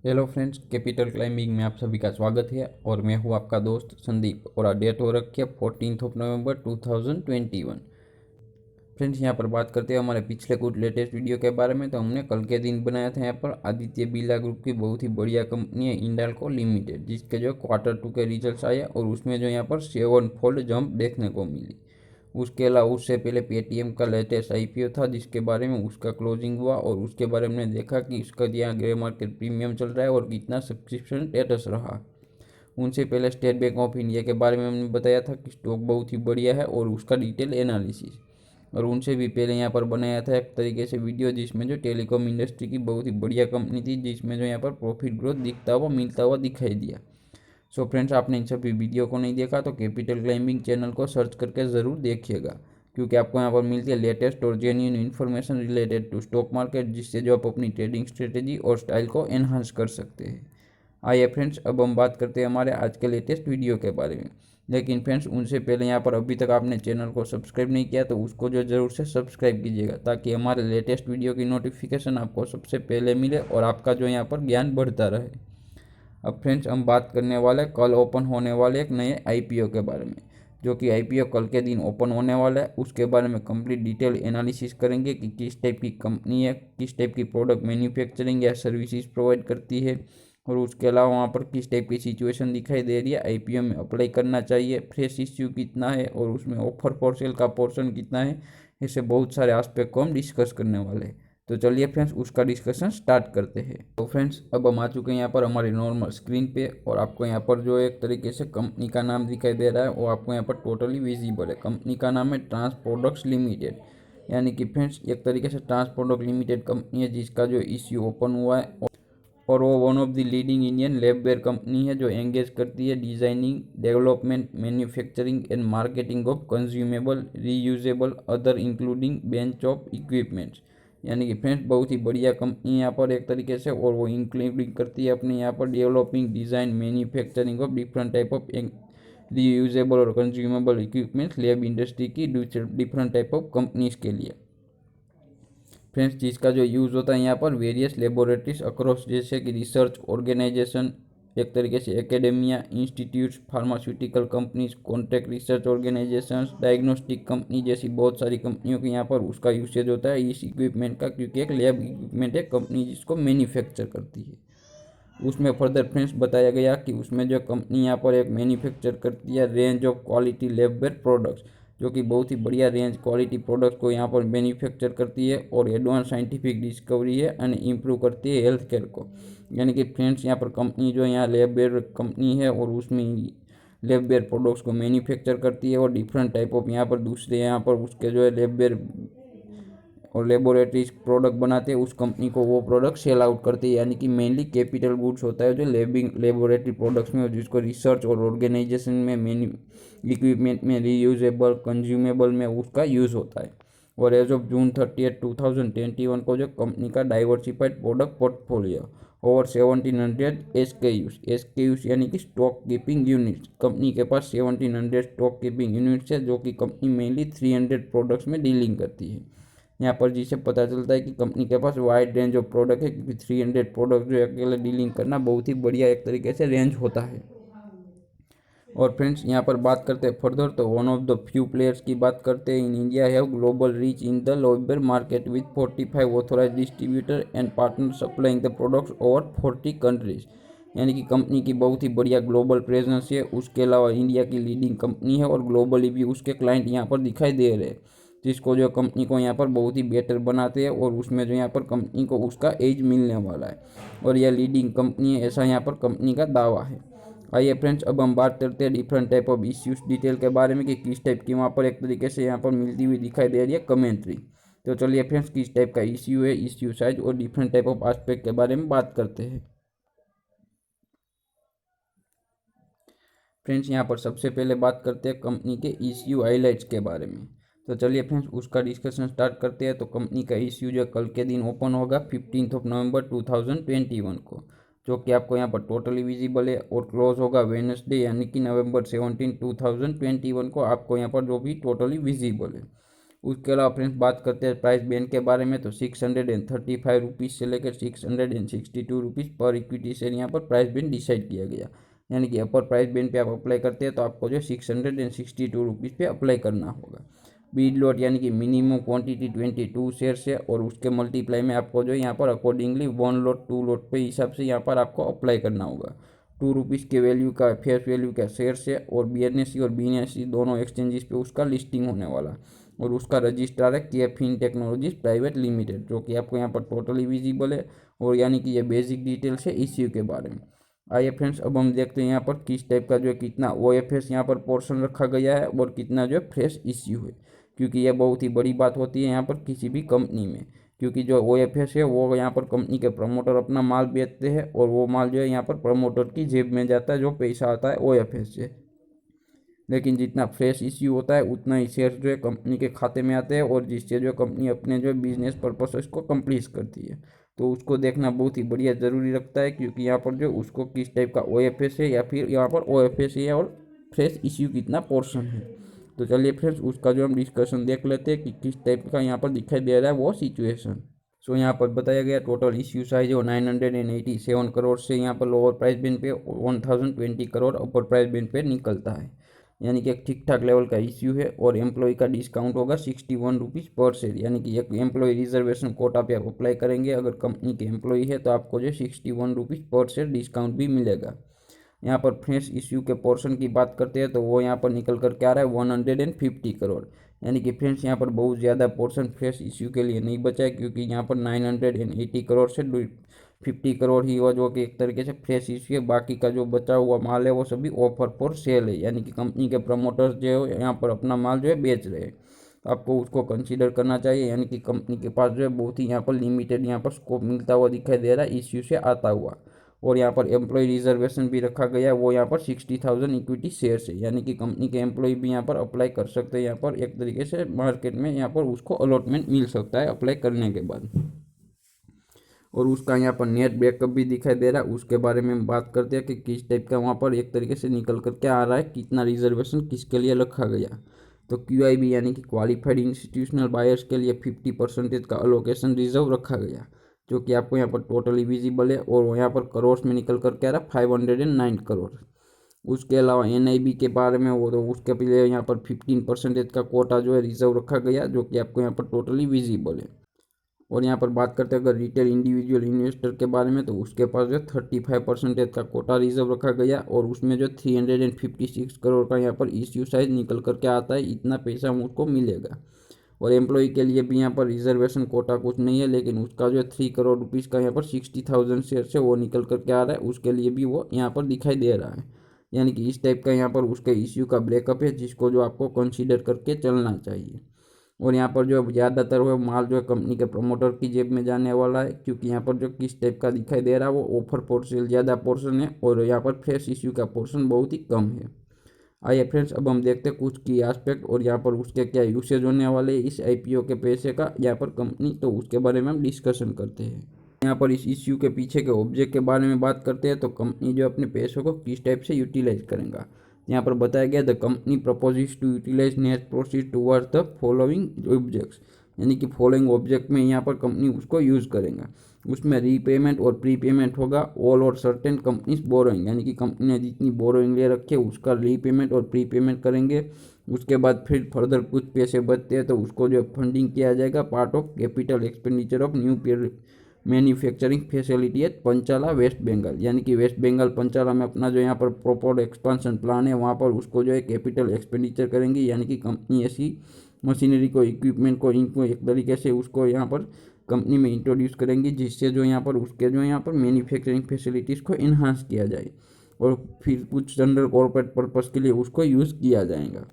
Hello friends, capital climbing में आप सभी का स्वागत है और मैं हूं आपका दोस्त संदीप। और आज डेट हो रखी है 14 नवंबर 2021। फ्रेंड्स, यहाँ पर बात करते हैं हमारे पिछले कुछ लेटेस्ट वीडियो के बारे में। तो हमने कल के दिन बनाया था यहाँ पर आदित्य बिरला ग्रुप की बहुत ही बढ़िया कंपनी है इंडाल्को लिमिटेड, जिसके जो Q2 के रिजल्ट आए और उसमें जो यहाँ पर 7 फोल्ड जंप देखने को मिली। उसके अलावा उससे पहले पेटीएम का लेटेस्ट आईपीओ था, जिसके बारे में उसका क्लोजिंग हुआ और उसके बारे में हमने देखा कि इसका यहाँ ग्रे मार्केट प्रीमियम चल रहा है और कितना सब्सक्रिप्शन स्टेटस रहा। उनसे पहले स्टेट बैंक ऑफ इंडिया के बारे में हमने बताया था कि स्टॉक बहुत ही बढ़िया है और उसका डिटेल एनालिसिस। और उनसे भी पहले यहाँ पर बनाया था एक तरीके से वीडियो, जिसमें जो टेलीकॉम इंडस्ट्री की बहुत ही बढ़िया कंपनी थी, जिसमें जो यहाँ पर प्रॉफिट ग्रोथ दिखता हुआ मिलता हुआ दिखाई दिया। सो फ्रेंड्स, आपने इन सभी वीडियो को नहीं देखा तो कैपिटल क्लाइंबिंग चैनल को सर्च करके ज़रूर देखिएगा, क्योंकि आपको यहाँ पर मिलती है लेटेस्ट और genuine information related to stock market, जिससे जो आप अपनी ट्रेडिंग स्ट्रेटेजी और स्टाइल को एनहांस कर सकते हैं। आइए फ्रेंड्स, अब हम बात करते हैं हमारे आज के लेटेस्ट वीडियो के बारे में। लेकिन फ्रेंड्स, उनसे पहले यहाँ पर अभी तक आपने चैनल को सब्सक्राइब नहीं किया तो उसको जो ज़रूर से सब्सक्राइब कीजिएगा, ताकि हमारे लेटेस्ट वीडियो की नोटिफिकेशन आपको सबसे पहले मिले और आपका जो यहाँ पर ज्ञान बढ़ता रहे। अब फ्रेंड्स, हम बात करने वाले कल ओपन होने वाले एक नए आईपीओ के बारे में, जो कि आईपीओ कल के दिन ओपन होने वाला है। उसके बारे में कंप्लीट डिटेल एनालिसिस करेंगे कि किस टाइप की कंपनी है, किस टाइप की प्रोडक्ट मैन्युफैक्चरिंग या सर्विसेज प्रोवाइड करती है, और उसके अलावा वहाँ पर किस टाइप की सिचुएशन दिखाई दे रही है, आईपीओ में अप्लाई करना चाहिए, फ्रेश इश्यू कितना है और उसमें ऑफर फॉर सेल का पोर्शन कितना है। ऐसे बहुत सारे एस्पेक्ट को हम डिस्कस करने वाले हैं। तो चलिए फ्रेंड्स, उसका डिस्कशन स्टार्ट करते हैं। तो फ्रेंड्स, अब हम आ चुके हैं यहाँ पर हमारी नॉर्मल स्क्रीन पे, और आपको यहाँ पर जो एक तरीके से कंपनी का नाम दिखाई दे रहा है वो आपको यहाँ पर टोटली विजिबल है। कंपनी का नाम है ट्रांस प्रोडक्ट्स लिमिटेड, यानी कि फ्रेंड्स एक तरीके से ट्रांस प्रोडक्ट लिमिटेड कंपनी है, जिसका जो इश्यू ओपन हुआ है। और वो one of the leading Indian labware company है, जो एंगेज करती है designing, development, manufacturing and marketing of consumable reusable other including bench of equipments. यानी कि फ्रेंड्स बहुत ही बढ़िया कंपनी है यहाँ पर एक तरीके से, और वो इंक्लूडिंग करती है अपने यहाँ पर developing, design, manufacturing of different type of reusable और कंज्यूमेबल इक्विपमेंट्स लैब इंडस्ट्री की डिफरेंट टाइप ऑफ कंपनीज के लिए। फ्रेंड्स, जिसका जो यूज़ होता है यहाँ पर वेरियस लेबोरेटरीज अक्रॉस, जैसे कि रिसर्च ऑर्गेनाइजेशन, एक तरीके से academia, institutes, pharmaceutical companies, contract research organisations, diagnostic company जैसी बहुत सारी कंपनियों के यहाँ पर उसका यूसेज होता है इस इक्विपमेंट का, क्योंकि एक लैब इक्विपमेंट है, कंपनी जिसको मैन्युफैक्चर करती है। उसमें फर्दर फ्रेंड्स बताया गया कि उसमें जो कंपनी यहाँ पर एक मैन्युफैक्चर करती है range of quality labware products, जो कि बहुत ही बढ़िया रेंज क्वालिटी प्रोडक्ट्स को यहाँ पर मैन्युफैक्चर करती है और एडवांस साइंटिफिक डिस्कवरी है एंड इम्प्रूव करती है हेल्थ केयर को। यानी कि फ्रेंड्स यहाँ पर कंपनी जो यहाँ लैबवेयर कंपनी है और उसमें लैबवेयर प्रोडक्ट्स को मैन्युफैक्चर करती है और डिफरेंट टाइप ऑफ यहाँ पर दूसरे यहाँ पर उसके जो है लैबवेयर और लेबोरेटरीज प्रोडक्ट बनाते हैं, उस कंपनी को वो प्रोडक्ट सेल आउट करते हैं। यानी कि मेनली कैपिटल गुड्स होता है जो लेबोरेटरी प्रोडक्ट्स में, जिसको रिसर्च और ऑर्गेनाइजेशन में, मैन्यू इक्विपमेंट में, रीयूजेबल कंज्यूमेबल में उसका यूज़ होता है। और एज ऑफ जून 30 2021 को जो कंपनी का diversified product portfolio over 1700 S के यूज यानी कि स्टॉक कीपिंग यूनिट्स, कंपनी के पास 1700 स्टॉक कीपिंग यूनिट्स है, जो कि कंपनी मेनली 300 प्रोडक्ट्स में डीलिंग करती है। यहाँ पर जिससे पता चलता है कि कंपनी के पास वाइड रेंज ऑफ प्रोडक्ट है, क्योंकि 300 प्रोडक्ट जो अकेले डीलिंग करना बहुत ही बढ़िया एक तरीके से रेंज होता है। और फ्रेंड्स, यहाँ पर बात करते हैं फर्दर, तो one of the few players की बात करते हैं in India have global reach in the labour market with 45 authorise distributor and partner supplying the products over 40 countries. यानी कि कंपनी की बहुत ही बढ़िया ग्लोबल प्रेजेंस है। उसके अलावा इंडिया की लीडिंग कंपनी है और ग्लोबली भी उसके क्लाइंट यहाँ पर दिखाई दे रहे हैं, जिसको जो कंपनी को यहाँ पर बहुत ही बेटर बनाते हैं, और उसमें जो यहाँ पर कंपनी को उसका एज मिलने वाला है और यह लीडिंग कंपनी है, ऐसा यहाँ पर कंपनी का दावा है। आइए फ्रेंड्स, अब हम बात करते हैं different type of issues detail के बारे में कि किस टाइप की वहाँ पर एक तरीके से यहाँ पर मिलती हुई दिखाई दे रही है कमेंट्री। तो चलिए फ्रेंड्स, किस टाइप का इश्यू है, इश्यू साइज और डिफरेंट टाइप ऑफ एस्पेक्ट के बारे में बात करते हैं। फ्रेंड्स, यहाँ पर सबसे पहले बात करते हैं कंपनी के इश्यू हाईलाइट्स के बारे में। तो चलिए फ्रेंड्स, उसका डिस्कशन स्टार्ट करते हैं। तो कंपनी का इश्यू जो कल के दिन ओपन होगा 15 नवंबर 2021 को, जो कि आपको यहाँ पर टोटली विजिबल है, और क्लोज होगा वेडनेसडे यानी कि November 17 2021 को, आपको यहाँ पर जो भी टोटली विजिबल है। उसके अलावा फ्रेंड्स बात करते हैं प्राइस बैंड के बारे में, तो 635 रुपीज़ से लेकर 662 रुपीज़ पर इक्विटी शेयर यहाँ पर प्राइस बैंड डिसाइड किया गया। यानी कि अपर प्राइस बैंड पे आप अप्लाई करते हैं तो आपको जो 662 रुपीज़ पे अप्लाई करना होगा। बीड लॉट यानी कि मिनिमम क्वांटिटी 22 शेयर्स है और उसके मल्टीप्लाई में आपको जो यहाँ पर अकॉर्डिंगली 1 लॉट 2 लॉट पे हिसाब से यहाँ पर आपको अप्लाई करना होगा। 2 रुपीज़ के वैल्यू का फेस वैल्यू का शेयर्स है और BNSE और BNSE दोनों एक्सचेंजेस पे उसका लिस्टिंग होने वाला और उसका रजिस्ट्रार है KFin टेक्नोलॉजीज प्राइवेट लिमिटेड, जो कि आपको यहाँ पर टोटली विजिबल है। और यानी कि ये बेसिक डिटेल्स है इश्यू के बारे में। आइए फ्रेंड्स अब हम देखते हैं यहाँ पर किस टाइप का जो है कितना OFS यहाँ पर पोर्शन रखा गया है और कितना जो है फ्रेश इश्यू है, क्योंकि यह बहुत ही बड़ी बात होती है यहाँ पर किसी भी कंपनी में। क्योंकि जो OFS है वो यहाँ पर कंपनी के प्रमोटर अपना माल बेचते हैं और वो माल जो है यहाँ पर प्रमोटर की जेब में जाता है, जो पैसा आता है OFS से। लेकिन जितना फ्रेश इश्यू होता है उतना ही शेयर जो है कंपनी के खाते में आते हैं और जिससे जो कंपनी अपने जो बिजनेस पर्पस इसको कंप्लीट करती है। तो उसको देखना बहुत ही बढ़िया ज़रूरी रखता है, क्योंकि यहाँ पर जो उसको किस टाइप का OFS है या फिर यहाँ पर OFS है और फ्रेश इश्यू कितना पोर्शन है। तो चलिए फ्रेंड्स उसका जो हम डिस्कशन देख लेते हैं कि किस टाइप का यहाँ पर दिखाई दे रहा है वो सिचुएशन। सो यहाँ पर बताया गया टोटल इश्यू साइज हो 987 करोड़ से यहाँ पर लोअर प्राइस बिन पे 1020 करोड़ अपर प्राइस बिन पे निकलता है। यानी कि एक ठीक ठाक लेवल का इश्यू है और एम्प्लॉय का डिस्काउंट होगा 61 रुपीज़ पर शेयर। यानी कि एक एम्प्लॉय रिजर्वेशन कोटा पे आप अप्लाई करेंगे अगर कंपनी के एम्प्लॉय है तो आपको जो 61 रुपीज़ पर शेयर डिस्काउंट भी मिलेगा। यहाँ पर फ्रेश इश्यू के पोर्शन की बात करते हैं तो वो यहाँ पर निकल कर के आ रहा है 150 करोड़। यानी कि फ्रेंड्स यहाँ पर बहुत ज़्यादा पोर्शन फ्रेश इश्यू के लिए नहीं बचा है, क्योंकि यहाँ पर 980 करोड़ से 50 करोड़ ही हुआ जो कि एक तरीके से फ्रेश इश्यू है। बाकी का जो बचा हुआ माल है वो सभी ऑफर फॉर सेल है, यानी कि कंपनी के प्रमोटर्स जो है यहाँ पर अपना माल जो है बेच रहे हैं। आपको उसको कंसीडर करना चाहिए। यानी कि कंपनी के पास जो है बहुत ही यहाँ पर लिमिटेड यहाँ पर स्कोप मिलता हुआ दिखाई दे रहा है इश्यू से आता हुआ। और यहाँ पर एम्प्लॉय रिजर्वेशन भी रखा गया है, वो यहाँ पर 60,000 इक्विटी शेयर्स है। यानी कि कंपनी के एम्प्लॉय भी यहाँ पर अप्लाई कर सकते हैं। यहाँ पर एक तरीके से मार्केट में यहाँ पर उसको अलॉटमेंट मिल सकता है अप्लाई करने के बाद। और उसका यहाँ पर नेट बैकअप भी दिखाई दे रहा है, उसके बारे में हम बात करते हैं कि किस टाइप का वहाँ पर एक तरीके से निकल कर क्या आ रहा है, कितना रिजर्वेशन किसके लिए रखा गया। तो QIB यानी कि क्वालिफाइड इंस्टीट्यूशनल बायर्स के लिए 50% का अलोकेशन रिजर्व रखा गया, जो कि आपको यहाँ पर टोटली विजिबल है और यहाँ पर करोड़ में निकल कर क्या रहा 509 करोड़। उसके अलावा NIB के बारे में वो तो उसके लिए यहाँ पर 15% का कोटा जो है रिजर्व रखा गया, जो कि आपको यहाँ पर टोटली विजिबल है। और यहाँ पर बात करते हैं अगर रिटेल इंडिविजुअल इन्वेस्टर के बारे में, तो उसके पास जो 35% का कोटा रिजर्व रखा गया और उसमें जो 356 करोड़ का यहाँ पर इश्यू साइज निकल करके आता है, इतना पैसा उसको मिलेगा। और एम्प्लॉय के लिए भी यहाँ पर रिजर्वेशन कोटा कुछ नहीं है, लेकिन उसका जो 3 करोड़ रुपीज़ का यहाँ पर 60,000 शेयर से वो निकल करके आ रहा है, उसके लिए भी वो यहाँ पर दिखाई दे रहा है। यानी कि इस टाइप का यहाँ पर उसके इश्यू का ब्रेकअप है, जिसको जो आपको कंसीडर करके चलना चाहिए। और यहाँ पर जो ज़्यादातर वो माल जो है कंपनी के प्रमोटर की जेब में जाने वाला है, क्योंकि यहाँ पर जो किस टाइप का दिखाई दे रहा है वो ऑफर पोर्शन ज़्यादा पोर्शन है और यहाँ पर फ्रेश इश्यू का पोर्शन बहुत ही कम है। आइए फ्रेंड्स अब हम देखते हैं कुछ की एस्पेक्ट और यहाँ पर उसके क्या यूसेज होने वाले इस IPO के पैसे का यहाँ पर कंपनी, तो उसके बारे में हम डिस्कशन करते हैं। यहाँ पर इस इश्यू के पीछे के ऑब्जेक्ट के बारे में बात करते हैं, तो कंपनी जो अपने पैसों को किस टाइप से यूटिलाइज करेगा। यहाँ पर बताया गया the company proposes to utilise net proceed towards the following objects. यानी कि फॉलोइंग ऑब्जेक्ट में यहाँ पर कंपनी उसको यूज़ करेगा। उसमें रीपेमेंट और प्रीपेमेंट होगा ऑल और सर्टेन कंपनीज बोरोइंग, यानी कि कंपनी ने जितनी बोरोइंग ले रखी है उसका रीपेमेंट और प्रीपेमेंट करेंगे। उसके बाद फिर फर्दर कुछ पैसे बचते हैं तो उसको जो फंडिंग किया जाएगा part of capital expenditure of new manufacturing facility at Panchla West Bengal. यानी कि वेस्ट बंगाल पंचाला में अपना जो यहाँ पर प्रॉपर एक्सपांशन प्लान है वहाँ पर उसको जो है कैपिटल एक्सपेंडिचर करेंगी। यानी कि कंपनी ऐसी मशीनरी को इक्विपमेंट को इनको एक तरीके से उसको यहाँ पर कंपनी में इंट्रोड्यूस करेंगी, जिससे जो यहाँ पर उसके जो यहाँ पर मैन्युफैक्चरिंग फैसिलिटीज़ को इन्हांस किया जाए और फिर कुछ जनरल कॉर्पोरेट पर्पज़ के लिए उसको यूज़ किया जाएगा।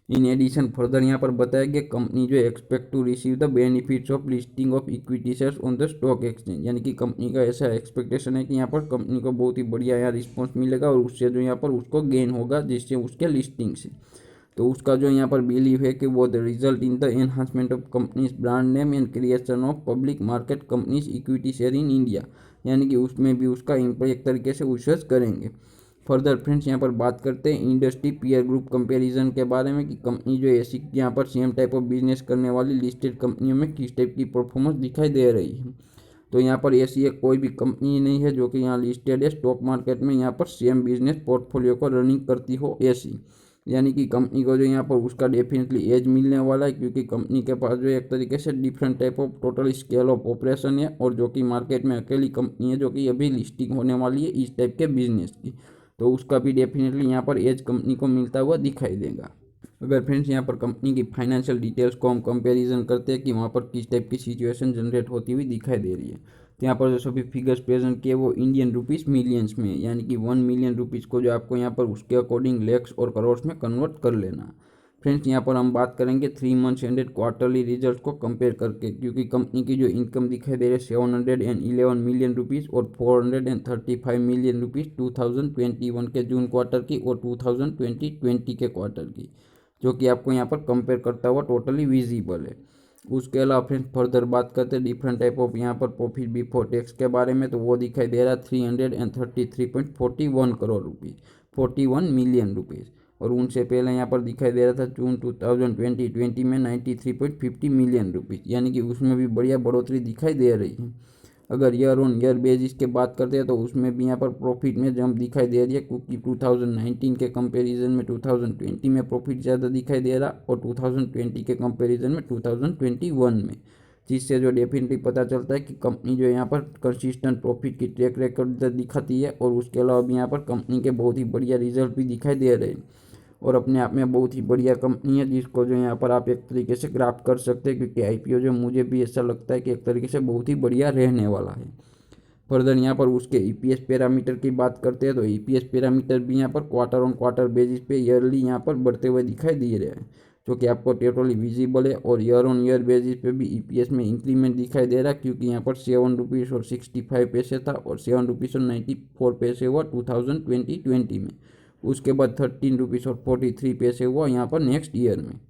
इन एडिशन फर्दर यहाँ पर बताया गया कंपनी जो expect to receive the benefits of listing of equity shares on the stock exchange. यानी कि कंपनी का ऐसा एक्सपेक्टेशन है कि यहाँ पर कंपनी को बहुत ही बढ़िया यहाँ रिस्पॉन्स मिलेगा और उससे जो यहाँ पर उसको गेन होगा जिससे उसके लिस्टिंग से। तो उसका जो यहाँ पर बिलीव है कि वो the result in the enhancement of companies brand name and creation of public market companies equity share in India. यानी कि उसमें भी उसका एक तरीके से विश्वास करेंगे। फर्दर फ्रेंड्स यहाँ पर बात करते हैं इंडस्ट्री पीयर ग्रुप कंपैरिजन के बारे में कि कंपनी जो ऐसी यहाँ पर सेम टाइप ऑफ बिजनेस करने वाली लिस्टेड कंपनियों में किस टाइप की परफॉर्मेंस दिखाई दे रही है। तो यहाँ पर ऐसी एक कोई भी कंपनी नहीं है जो कि यहाँ लिस्टेड है स्टॉक मार्केट में यहाँ पर सेम बिजनेस पोर्टफोलियो को रनिंग करती हो ऐसी, यानी कि कंपनी को जो यहाँ पर उसका डेफिनेटली एज मिलने वाला है, क्योंकि कंपनी के पास जो एक तरीके से different type of total scale of operation है, और जो कि मार्केट में अकेली कंपनी है जो कि अभी लिस्टिंग होने वाली है इस टाइप के बिजनेस की, तो उसका भी डेफिनेटली यहाँ पर एज कंपनी को मिलता हुआ दिखाई देगा। अगर फ्रेंड्स यहाँ पर कंपनी की फाइनेंशियल डिटेल्स को हम कंपैरिजन करते हैं कि वहाँ पर किस टाइप की सिचुएशन जनरेट होती हुई दिखाई दे रही है, तो यहाँ पर जो सभी फिगर्स प्रेजेंट किए वो इंडियन रुपीस मिलियंस में, यानी कि 1 मिलियन रुपीज़ को जो आपको यहाँ पर उसके अकॉर्डिंग लैक्स और करोड़ में कन्वर्ट कर लेना। फ्रेंड्स यहाँ पर हम बात करेंगे 3 मंथ्स एंडेड क्वार्टरली रिजल्ट को कंपेयर करके, क्योंकि कंपनी की जो इनकम दिखाई दे रही है 711 मिलियन रुपीज़ और 435 मिलियन रुपीज़ 2021 के जून क्वार्टर की और 2020 के क्वार्टर की, जो कि आपको यहाँ पर कंपेयर करता हुआ टोटली विजिबल है। उसके अलावा फ्रेंड्स फर्दर बात करते हैं डिफरेंट टाइप ऑफ यहाँ पर प्रॉफिट बिफोर टैक्स के बारे में, तो वो दिखाई दे रहा है 333.41 करोड़ रुपीज़ 41 मिलियन रुपीज़, और उनसे पहले यहाँ पर दिखाई दे रहा था जून 2020 में 93.50 मिलियन रुपीज़, यानी कि उसमें भी बढ़िया बढ़ोतरी दिखाई दे रही है। अगर ईयर ऑन ईयर बेसिस के बात करते हैं तो उसमें भी यहाँ पर प्रॉफिट में जंप दिखाई दे रही है, क्योंकि 2019 के कंपैरिजन में 2020 में प्रॉफिट ज़्यादा दिखाई दे रहा और 2020 के कंपैरिजन में 2021 में, जिससे जो डेफिनेटली पता चलता है कि कंपनी जो यहाँ पर कंसिस्टेंट प्रॉफिट की ट्रैक रिकॉर्ड दिखाती है, और उसके अलावा भी यहाँ पर कंपनी के बहुत ही बढ़िया रिजल्ट भी दिखाई दे रहे हैं, और अपने आप में बहुत ही बढ़िया कंपनी है जिसको जो यहाँ पर आप एक तरीके से ग्राफ कर सकते हैं, क्योंकि आईपीओ जो मुझे भी ऐसा लगता है कि एक तरीके से बहुत ही बढ़िया रहने वाला है। फर्दर यहाँ पर उसके ईपीएस पैरामीटर की बात करते हैं तो ईपीएस पैरामीटर भी यहाँ पर क्वार्टर ऑन क्वार्टर बेसिस पे ईयरली यहाँ पर बढ़ते हुए दिखाई दे रहे हैं, जो कि आपको टोटली विजिबल है, और ईयर ऑन ईयर बेसिस पे भी ईपीएस में इंक्रीमेंट दिखाई दे रहा है, क्योंकि यहाँ पर 7 रुपीज़ और 65 पैसे था और 7 रुपीज़ और 94 पैसे हुआ 2020 में, उसके बाद 13 रुपीज़ और 43 पैसे हुआ यहाँ पर नेक्स्ट ईयर में,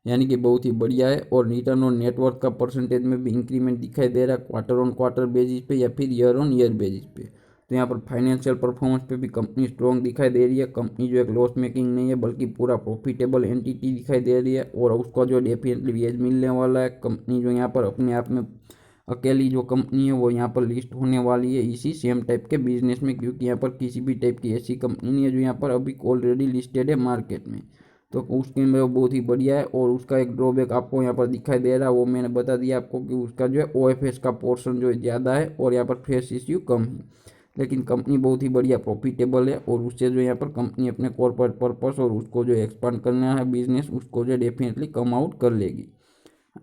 यानी कि बहुत ही बढ़िया है। और रिटर्न ऑन नेटवर्थ का परसेंटेज में भी इंक्रीमेंट दिखाई दे रहा है क्वार्टर ऑन क्वार्टर बेसिस पे या फिर ईयर ऑन ईयर बेसिस पे। तो यहाँ पर फाइनेंशियल परफॉर्मेंस पे भी कंपनी स्ट्रॉन्ग दिखाई दे रही है, कंपनी जो एक लॉस मेकिंग नहीं है बल्कि पूरा प्रॉफिटेबल एंटिटी दिखाई दे रही है, और उसका जो डेफिनेटली एज मिलने वाला है। कंपनी जो यहाँ पर अपने आप में अकेली जो कंपनी है वो यहाँ पर लिस्ट होने वाली है इसी सेम टाइप के बिजनेस में, क्योंकि यहाँ पर किसी भी टाइप की ऐसी कंपनी नहीं है जो यहाँ पर अभी ऑलरेडी लिस्टेड है मार्केट में, तो उसके में वो बहुत ही बढ़िया है। और उसका एक ड्रॉबैक आपको यहाँ पर दिखाई दे रहा है, वो मैंने बता दिया आपको कि उसका जो है ओएफएस का पोर्शन जो है ज़्यादा है और यहाँ पर फेस इश्यू कम है, लेकिन कंपनी बहुत ही बढ़िया प्रॉफिटेबल है, और उससे जो यहाँ पर कंपनी अपने कॉर्पोरेट पर्पस और उसको जो एक्सपांड करना है बिजनेस उसको जो डेफिनेटली कम आउट कर लेगी।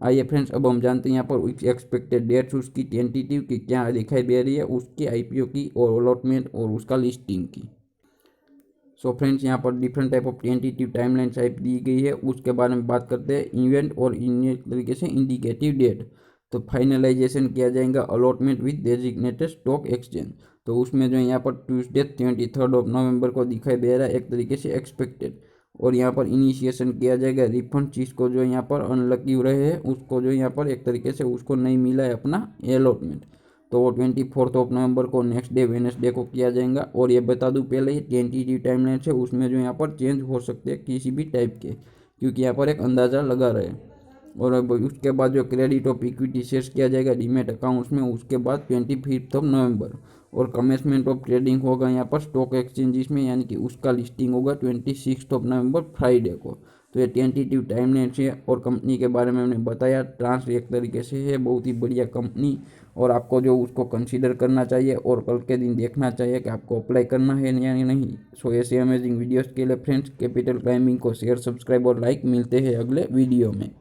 आइए फ्रेंड्स अब हम जानते हैं यहाँ पर एक्सपेक्टेड डेट्स उसकी टेंटेटिव की क्या दिखाई दे रही है, उसकी आईपीओ की और अलॉटमेंट और उसका लिस्टिंग की। सो फ्रेंड्स यहाँ पर different type of tentative timeline type दी गई है, उसके बारे में बात करते हैं इवेंट और इन तरीके से इंडिकेटिव डेट। तो फाइनलाइजेशन किया जाएगा allotment with designated stock exchange, तो उसमें जो यहाँ पर ट्यूसडे 23 नवंबर को दिखाई दे रहा है एक तरीके से एक्सपेक्टेड, और यहाँ पर इनिशिएशन किया जाएगा रिफंड, जिसको जो यहाँ पर अनलकी रहे हैं उसको जो यहाँ पर एक तरीके से उसको नहीं मिला है अपना अलॉटमेंट, तो वो 24 नवंबर को नेक्स्ट डे वेडनेसडे को किया जाएगा। और ये बता दूं पहले ये टेंटेटिव टाइमलाइन है, उसमें जो यहाँ पर चेंज हो सकते हैं किसी भी टाइप के, क्योंकि यहाँ पर एक अंदाज़ा लगा रहे। और अब उसके बाद जो क्रेडिट ऑफ इक्विटी शेयर्स किया जाएगा डीमेट अकाउंट्स में उसके बाद 25 नवंबर, और कमेंसमेंट ऑफ ट्रेडिंग होगा यहाँ पर स्टॉक एक्सचेंजेस में, यानी कि उसका लिस्टिंग होगा 26 नवंबर फ्राइडे को। तो ये टेंटेटिव टाइमलाइन है, और कंपनी के बारे में मैंने बताया ट्रांस एक तरीके से है बहुत ही बढ़िया कंपनी, और आपको जो उसको कंसीडर करना चाहिए और कल के दिन देखना चाहिए कि आपको अप्लाई करना है या नहीं। सो ऐसे अमेजिंग वीडियोस के लिए फ्रेंड्स कैपिटल क्लाइंबिंग को शेयर सब्सक्राइब और लाइक, मिलते हैं अगले वीडियो में।